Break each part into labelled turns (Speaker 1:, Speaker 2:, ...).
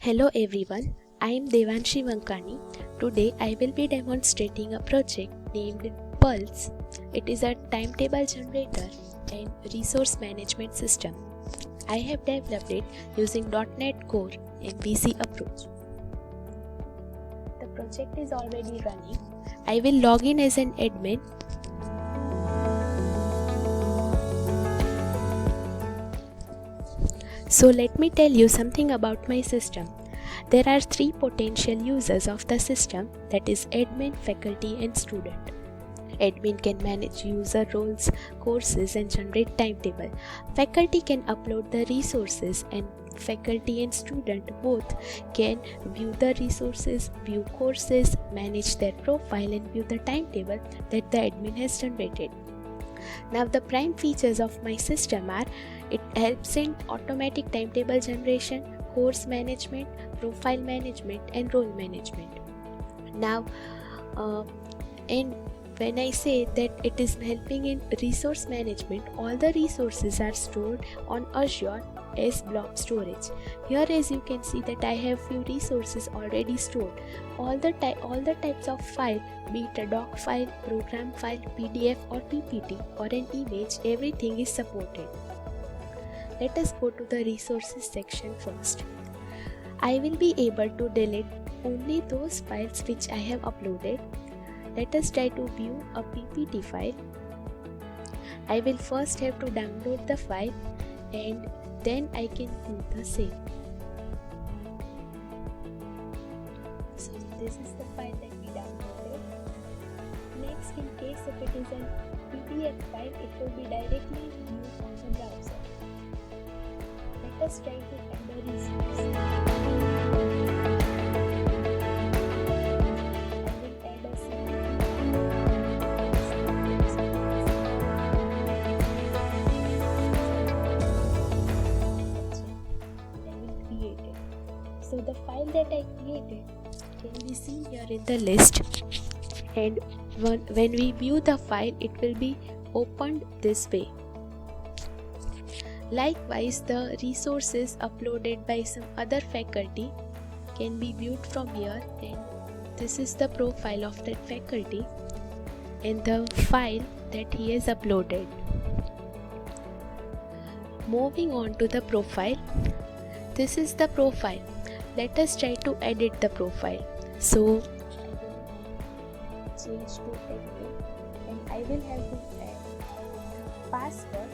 Speaker 1: Hello everyone, I am Devanshi Vankani. Today I will be demonstrating a project named Pulse. It is a timetable generator and resource management system. I have developed it using .NET Core MVC approach. The project is already running. I will log in as an admin. So let me tell you something about my system. There are three potential users of the system, that is admin, faculty and student. Admin can manage user roles, courses and generate timetable. Faculty can upload the resources and faculty and student both can view the resources, view courses, manage their profile and view the timetable that the admin has generated. Now the prime features of my system are: it helps in automatic timetable generation, course management, profile management and role management. Now and when I say that it is helping in resource management, all the resources are stored on Azure as blob storage. Here as you can see that I have few resources already stored. All the types of file, be it a doc file, program file, PDF or PPT or an image, everything is supported. Let us go to the resources section first. I will be able to delete only those files which I have uploaded. Let us try to view a PPT file. I will first have to download the file and then I can do the same. So this is the file that we downloaded. Next, in case if it is a PDF file, it will be directly viewed on the browser. Let us try to add a resource. So the file that I created can be seen here in the list, and when we view the file it will be opened this way. Likewise, the resources uploaded by some other faculty can be viewed from here, and this is the profile of that faculty and the file that he has uploaded. Moving on to the profile, this is the profile. Let us try to edit the profile. So I will change to edit and I will have to add password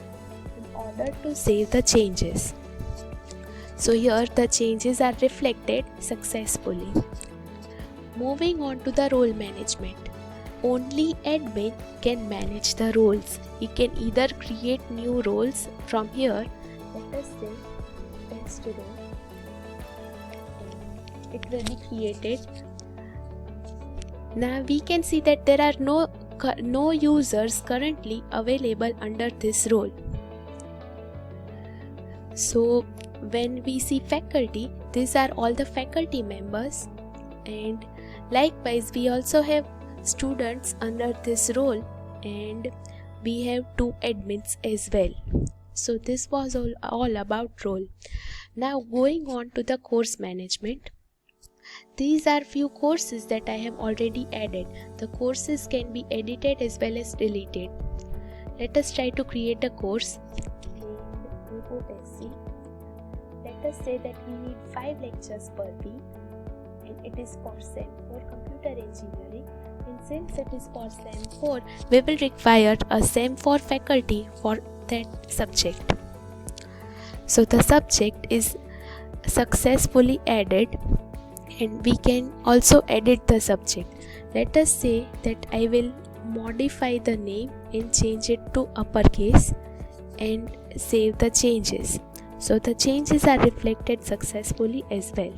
Speaker 1: in order to save the changes. So here the changes are reflected successfully. Moving on to the role management. Only admin can manage the roles. He can either create new roles from here. Let us say test role. It will be created. Now we can see that there are no users currently available under this role. So when we see faculty, these are all the faculty members, and likewise we also have students under this role, and we have two admins as well. So this was all about role. Now going on to the course management. These are few courses that I have already added. The courses can be edited as well as deleted. Let us try to create a course. Let us say that we need 5 lectures per week, and it is for SEM for computer engineering. And since it is for SEM 4, we will require a SEM 4 faculty for that subject. So the subject is successfully added, and we can also edit the subject. Let us say that I will modify the name and change it to uppercase and save the changes. So the changes are reflected successfully as well.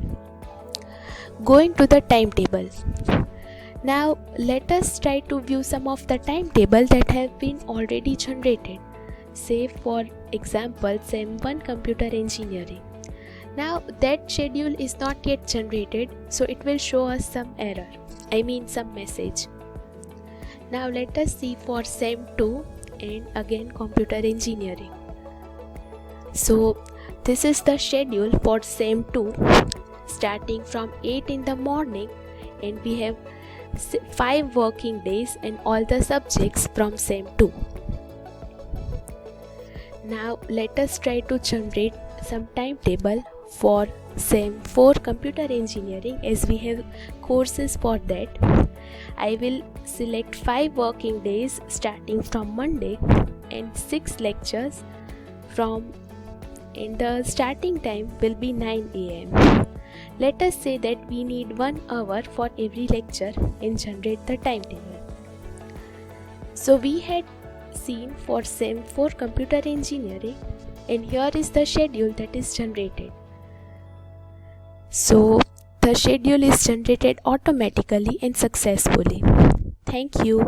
Speaker 1: Going to the timetable. Now let us try to view some of the timetable that have been already generated. Say for example SEM 1 computer engineering. Now that schedule is not yet generated, so it will show us some error, some message. Now let us see for SEM 2 and again computer engineering. So this is the schedule for SEM 2. starting from 8 in the morning, and we have 5 working days and all the subjects from SEM 2. Now let us try to generate some timetable for SEM 4 computer engineering, as we have courses for that. I will select 5 working days starting from Monday and 6 lectures and the starting time will be 9 am. Let us say that we need 1 hour for every lecture and generate the timetable. So we had seen for SEM 4 computer engineering, and here is the schedule that is generated. So the schedule is generated automatically and successfully. Thank you.